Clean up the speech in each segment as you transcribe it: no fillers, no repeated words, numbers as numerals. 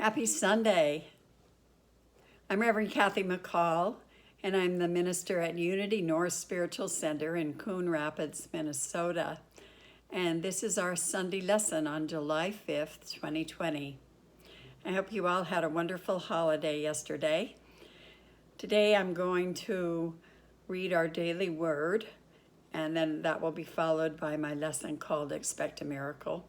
Happy Sunday. I'm Reverend Kathy McCall, and I'm the minister at Unity North Spiritual Center in Coon Rapids, Minnesota. And this is our Sunday lesson on July 5th, 2020. I hope you all had a wonderful holiday yesterday. Today I'm going to read our daily word, and then that will be followed by my lesson called Expect a Miracle.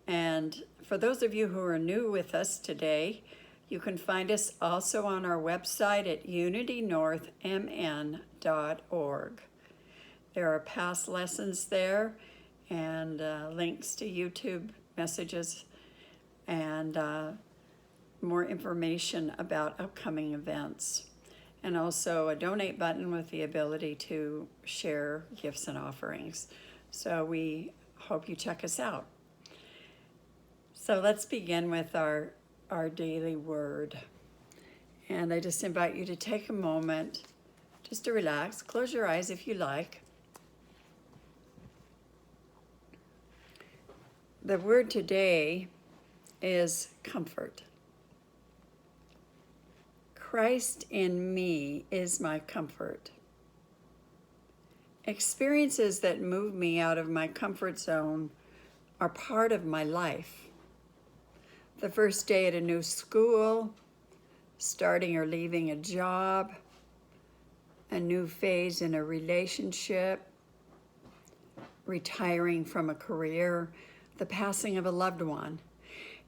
And for those of you who are new with us today, you can find us also on our website at unitynorthmn.org. There are past lessons there and links to YouTube messages and more information about upcoming events. And also a donate button with the ability to share gifts and offerings. So we hope you check us out. So let's begin with our daily word. And I just invite you to take a moment just to relax. Close your eyes if you like. The word today is comfort. Christ in me is my comfort. Experiences that move me out of my comfort zone are part of my life. The first day at a new school, starting or leaving a job, a new phase in a relationship, retiring from a career, the passing of a loved one.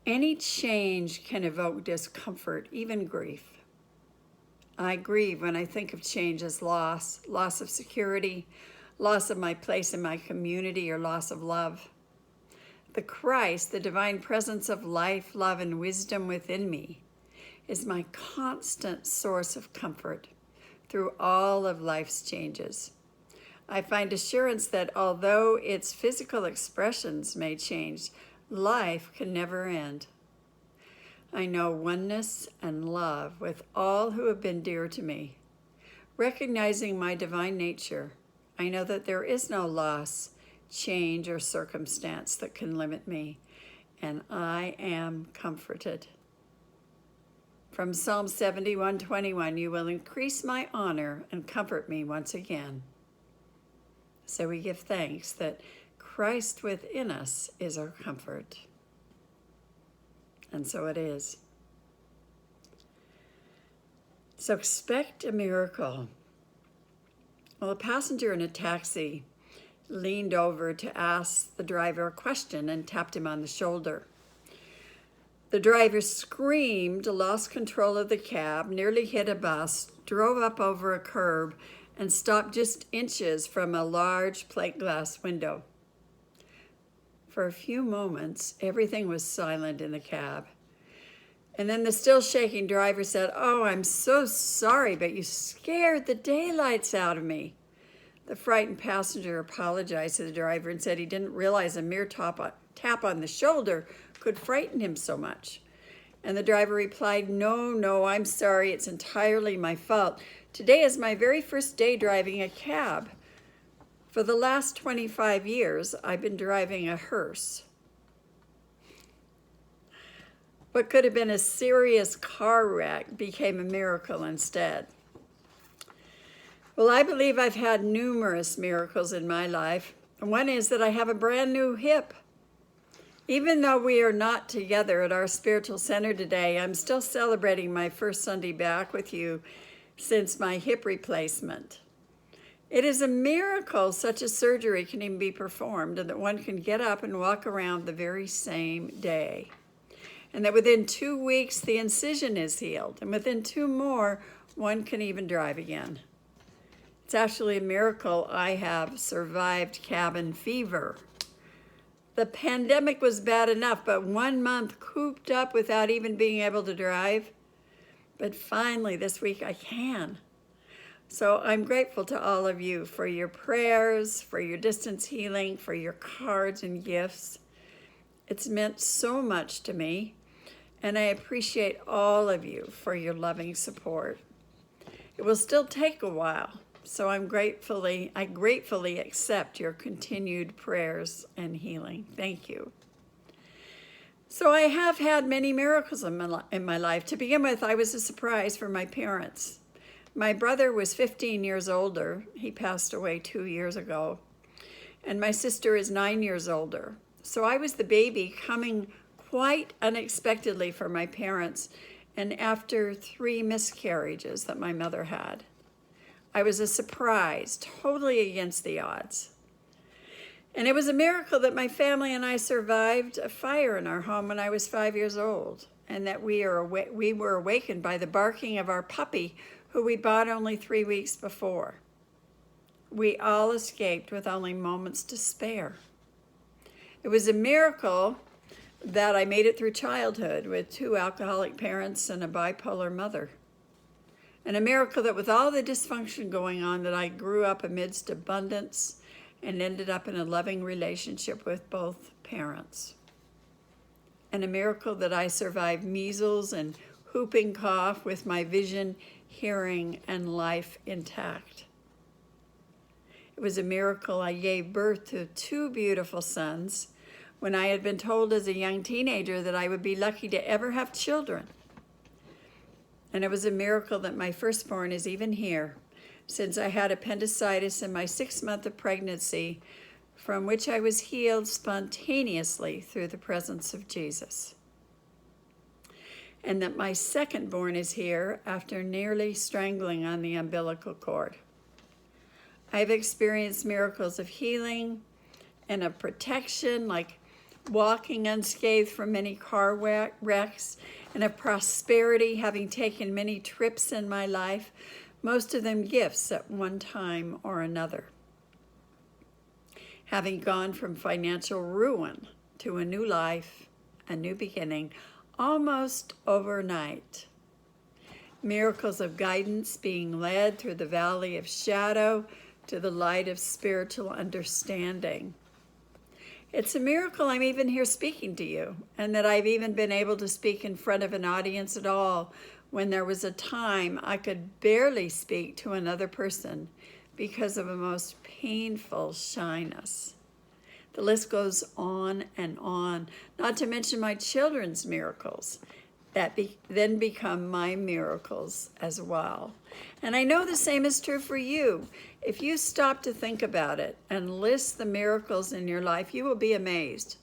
Any change can evoke discomfort, even grief. I grieve when I think of change as loss of security, loss of my place in my community, or loss of love. The Christ, the divine presence of life, love, and wisdom within me, is my constant source of comfort through all of life's changes. I find assurance that although its physical expressions may change, life can never end. I know oneness and love with all who have been dear to me. Recognizing my divine nature, I know that there is no loss, change, or circumstance that can limit me, and I am comforted. From Psalm 71:21, you will increase my honor and comfort me once again. So we give thanks that Christ within us is our comfort. And so it is. So expect a miracle. Well, a passenger in a taxi leaned over to ask the driver a question and tapped him on the shoulder. The driver screamed, lost control of the cab, nearly hit a bus, drove up over a curb, and stopped just inches from a large plate glass window. For a few moments, everything was silent in the cab. And then the still shaking driver said, "Oh, I'm so sorry, but you scared the daylights out of me." The frightened passenger apologized to the driver and said he didn't realize a mere tap on the shoulder could frighten him so much. And the driver replied, No, I'm sorry. It's entirely my fault. Today is my very first day driving a cab. For the last 25 years, I've been driving a hearse. What could have been a serious car wreck became a miracle instead. Well, I believe I've had numerous miracles in my life. One is that I have a brand new hip. Even though we are not together at our spiritual center today, I'm still celebrating my first Sunday back with you since my hip replacement. It is a miracle such a surgery can even be performed and that one can get up and walk around the very same day. And that within 2 weeks, the incision is healed. And within 2 more, one can even drive again. It's actually a miracle I have survived cabin fever. The pandemic was bad enough, but 1 month cooped up without even being able to drive. But finally, this week I can. So I'm grateful to all of you for your prayers, for your distance healing, for your cards and gifts. It's meant so much to me, and I appreciate all of you for your loving support. It will still take a while, so I gratefully accept your continued prayers and healing. Thank you. So I have had many miracles in my life. To begin with, I was a surprise for my parents. My brother was 15 years older. He passed away 2 years ago. And my sister is 9 years older. So I was the baby coming quite unexpectedly for my parents, and after 3 miscarriages that my mother had. I was a surprise, totally against the odds. And it was a miracle that my family and I survived a fire in our home when I was 5 years old, and that we were awakened by the barking of our puppy, who we bought only 3 weeks before. We all escaped with only moments to spare. It was a miracle that I made it through childhood with 2 alcoholic parents and a bipolar mother. And a miracle that with all the dysfunction going on, that I grew up amidst abundance and ended up in a loving relationship with both parents. And a miracle that I survived measles and whooping cough with my vision, hearing, and life intact. It was a miracle I gave birth to 2 beautiful sons when I had been told as a young teenager that I would be lucky to ever have children. And it was a miracle that my firstborn is even here, since I had appendicitis in my 6th month of pregnancy, from which I was healed spontaneously through the presence of Jesus. And that my secondborn is here after nearly strangling on the umbilical cord. I've experienced miracles of healing and of protection, like walking unscathed from many car wrecks, and of prosperity, having taken many trips in my life, most of them gifts at one time or another. Having gone from financial ruin to a new life, a new beginning, almost overnight. Miracles of guidance, being led through the valley of shadow to the light of spiritual understanding. It's a miracle I'm even here speaking to you, and that I've even been able to speak in front of an audience at all, when there was a time I could barely speak to another person because of a most painful shyness. The list goes on and on, not to mention my children's miracles that then become my miracles as well. And I know the same is true for you. If you stop to think about it and list the miracles in your life, you will be amazed.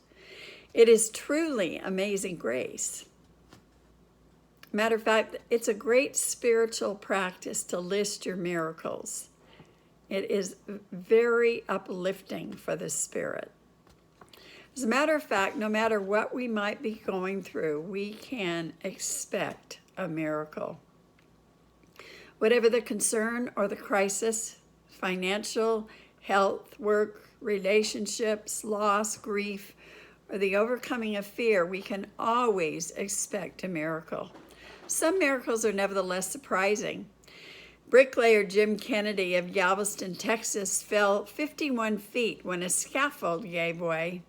It is truly amazing grace. Matter of fact, it's a great spiritual practice to list your miracles. It is very uplifting for the spirit. As a matter of fact, no matter what we might be going through, we can expect a miracle. Whatever the concern or the crisis, financial, health, work, relationships, loss, grief, or the overcoming of fear, we can always expect a miracle. Some miracles are nevertheless surprising. Bricklayer Jim Kennedy of Galveston, Texas, fell 51 feet when a scaffold gave way.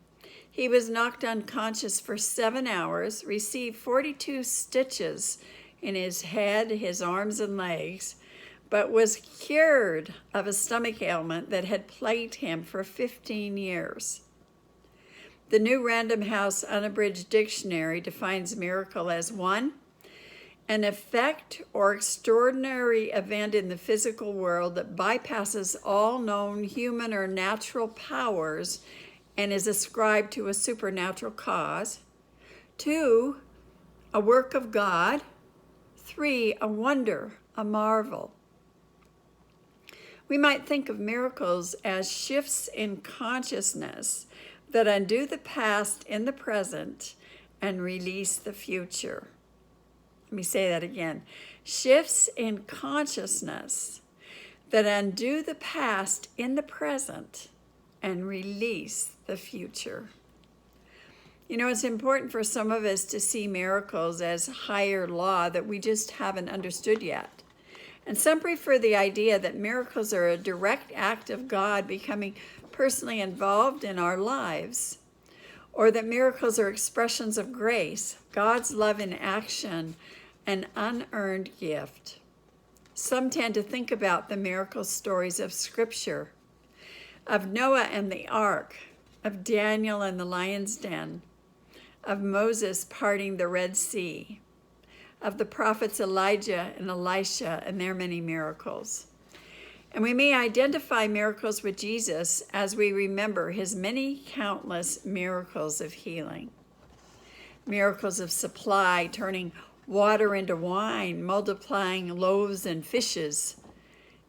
He was knocked unconscious for 7 hours, received 42 stitches in his head, his arms, and legs, but was cured of a stomach ailment that had plagued him for 15 years. The New Random House Unabridged Dictionary defines miracle as 1, an effect or extraordinary event in the physical world that bypasses all known human or natural powers and is ascribed to a supernatural cause. 2, a work of God. 3, a wonder, a marvel. We might think of miracles as shifts in consciousness that undo the past in the present and release the future. Let me say that again. Shifts in consciousness that undo the past in the present and release the future. You know, it's important for some of us to see miracles as higher law that we just haven't understood yet. And some prefer the idea that miracles are a direct act of God becoming personally involved in our lives, or that miracles are expressions of grace, God's love in action, an unearned gift. Some tend to think about the miracle stories of Scripture, of Noah and the ark, of Daniel and the lion's den, of Moses parting the Red Sea, of the prophets Elijah and Elisha and their many miracles. And we may identify miracles with Jesus as we remember his many countless miracles of healing. Miracles of supply, turning water into wine, multiplying loaves and fishes.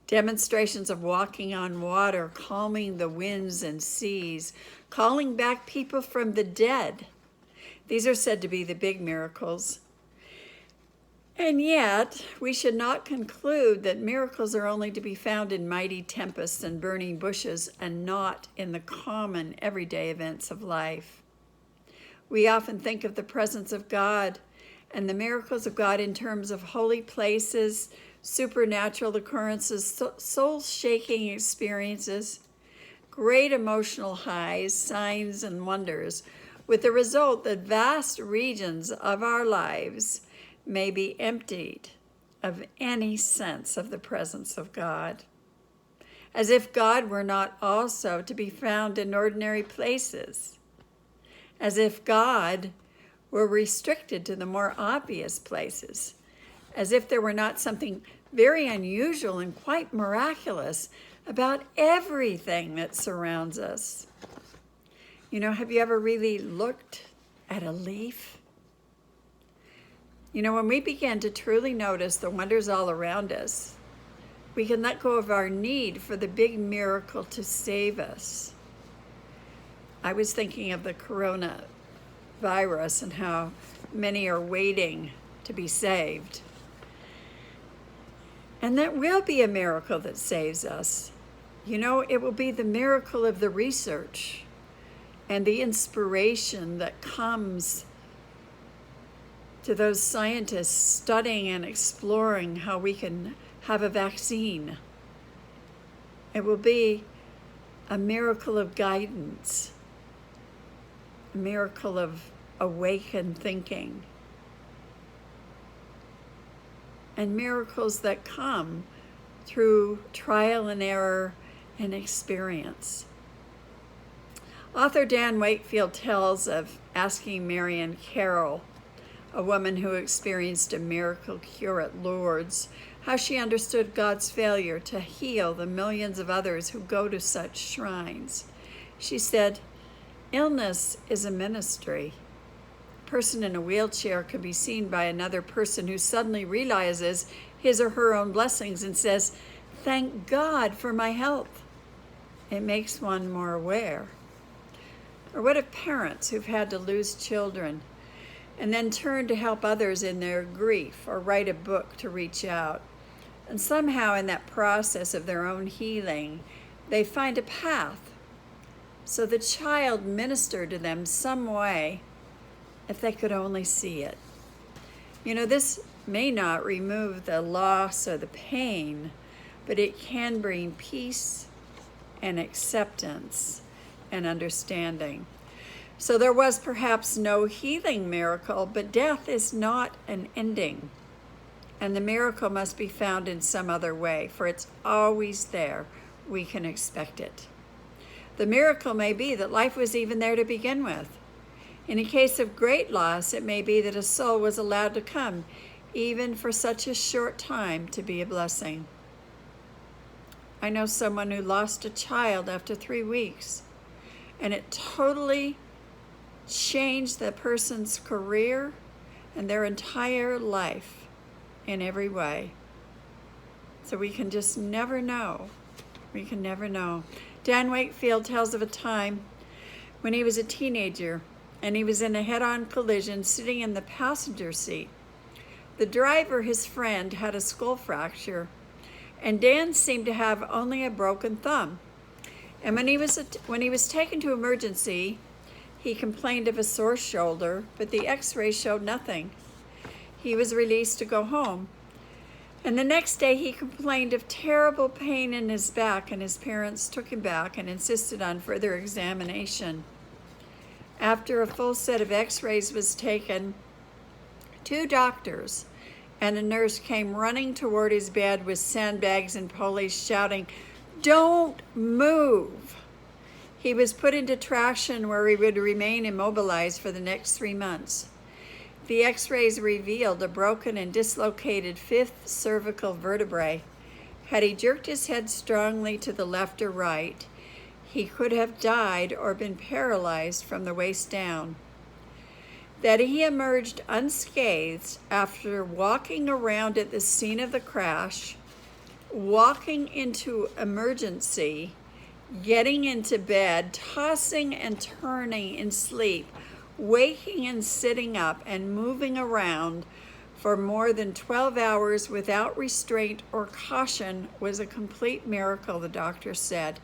Demonstrations of walking on water, calming the winds and seas, calling back people from the dead. These are said to be the big miracles. And yet, we should not conclude that miracles are only to be found in mighty tempests and burning bushes and not in the common everyday events of life. We often think of the presence of God and the miracles of God in terms of holy places, supernatural occurrences, soul-shaking experiences, great emotional highs, signs, and wonders, with the result that vast regions of our lives may be emptied of any sense of the presence of God, as if God were not also to be found in ordinary places, as if God were restricted to the more obvious places, as if there were not something very unusual and quite miraculous about everything that surrounds us. You know, have you ever really looked at a leaf? You know, when we begin to truly notice the wonders all around us, we can let go of our need for the big miracle to save us. I was thinking of the coronavirus and how many are waiting to be saved. And that will be a miracle that saves us. You know, it will be the miracle of the research and the inspiration that comes to those scientists studying and exploring how we can have a vaccine. It will be a miracle of guidance, a miracle of awakened thinking, and miracles that come through trial and error and experience. Author Dan Wakefield tells of asking Marian Carroll, a woman who experienced a miracle cure at Lourdes, how she understood God's failure to heal the millions of others who go to such shrines. She said, "Illness is a ministry. A person in a wheelchair can be seen by another person who suddenly realizes his or her own blessings and says, 'Thank God for my health.' It makes one more aware." Or what of parents who've had to lose children and then turn to help others in their grief or write a book to reach out? And somehow in that process of their own healing, they find a path. So the child ministered to them some way if they could only see it. You know, this may not remove the loss or the pain, but it can bring peace and acceptance and understanding. So there was perhaps no healing miracle, but death is not an ending. And the miracle must be found in some other way, for it's always there. We can expect it. The miracle may be that life was even there to begin with. In a case of great loss, it may be that a soul was allowed to come, even for such a short time, to be a blessing. I know someone who lost a child after 3 weeks, and it totally changed the person's career and their entire life in every way. So we can just never know. We can never know. Dan Wakefield tells of a time when he was a teenager and he was in a head-on collision sitting in the passenger seat. The driver, his friend, had a skull fracture, and Dan seemed to have only a broken thumb. And when he was taken to emergency, he complained of a sore shoulder, but the x-ray showed nothing. He was released to go home. And the next day he complained of terrible pain in his back, and his parents took him back and insisted on further examination. After a full set of x-rays was taken, 2 doctors and a nurse came running toward his bed with sandbags and pulleys, shouting, "Don't move." He was put into traction where he would remain immobilized for the next 3 months. The x-rays revealed a broken and dislocated fifth cervical vertebrae. Had he jerked his head strongly to the left or right, he could have died or been paralyzed from the waist down. That he emerged unscathed after walking around at the scene of the crash, walking into emergency, getting into bed, tossing and turning in sleep, waking and sitting up and moving around for more than 12 hours without restraint or caution was a complete miracle, the doctor said.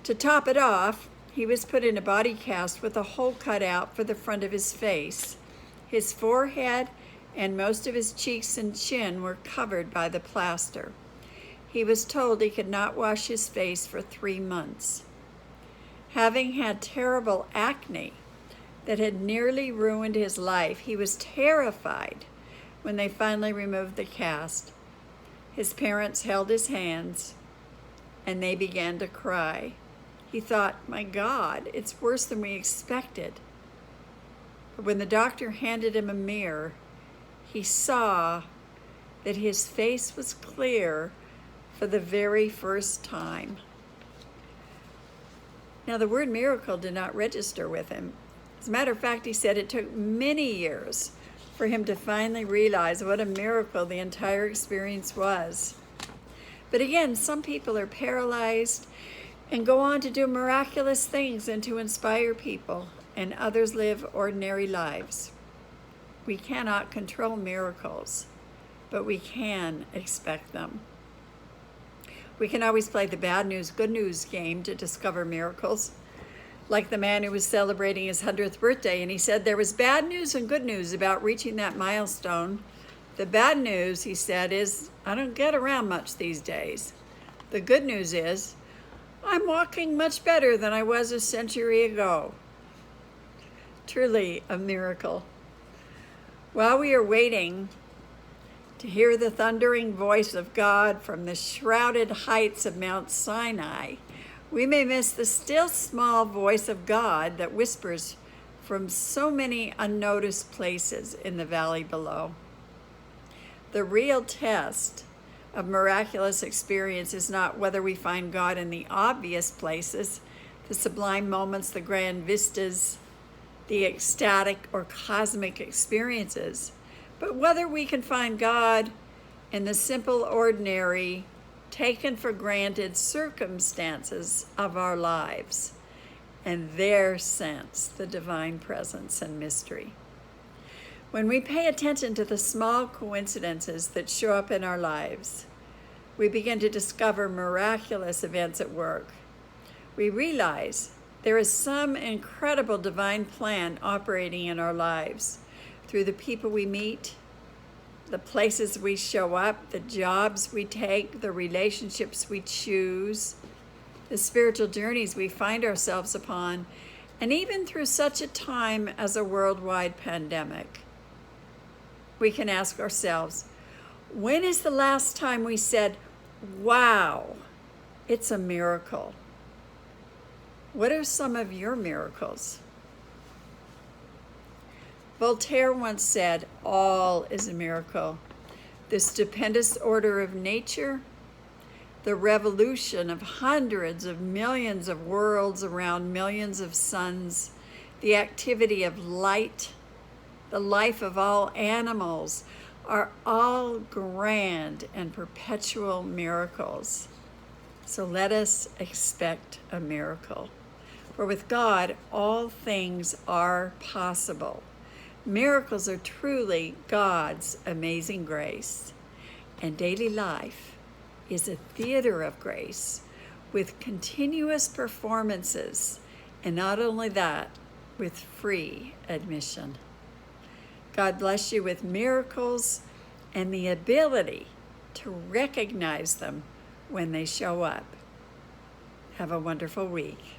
To top it off, he was put in a body cast with a hole cut out for the front of his face. His forehead and most of his cheeks and chin were covered by the plaster. He was told he could not wash his face for 3 months. Having had terrible acne that had nearly ruined his life, he was terrified when they finally removed the cast. His parents held his hands and they began to cry. He thought, my God, it's worse than we expected. But when the doctor handed him a mirror, he saw that his face was clear for the very first time. Now, the word miracle did not register with him. As a matter of fact, he said it took many years for him to finally realize what a miracle the entire experience was. But again, some people are paralyzed and go on to do miraculous things and to inspire people, and others live ordinary lives. We cannot control miracles, but we can expect them. We can always play the bad news, good news game to discover miracles. Like the man who was celebrating his 100th birthday, and he said there was bad news and good news about reaching that milestone. The bad news, he said, is I don't get around much these days. The good news is I'm walking much better than I was a century ago. Truly a miracle. While we are waiting to hear the thundering voice of God from the shrouded heights of Mount Sinai, we may miss the still small voice of God that whispers from so many unnoticed places in the valley below. The real test of miraculous experience is not whether we find God in the obvious places, the sublime moments, the grand vistas, the ecstatic or cosmic experiences, but whether we can find God in the simple, ordinary, taken for granted circumstances of our lives, and there sense the divine presence and mystery. When we pay attention to the small coincidences that show up in our lives, we begin to discover miraculous events at work. We realize there is some incredible divine plan operating in our lives through the people we meet, the places we show up, the jobs we take, the relationships we choose, the spiritual journeys we find ourselves upon, and even through such a time as a worldwide pandemic. We can ask ourselves, when is the last time we said, wow, it's a miracle? What are some of your miracles? Voltaire once said, all is a miracle. The stupendous order of nature, the revolution of hundreds of millions of worlds around millions of suns, the activity of light, the life of all animals are all grand and perpetual miracles. So let us expect a miracle. For with God, all things are possible. Miracles are truly God's amazing grace. And daily life is a theater of grace with continuous performances, and not only that, with free admission. God bless you with miracles and the ability to recognize them when they show up. Have a wonderful week.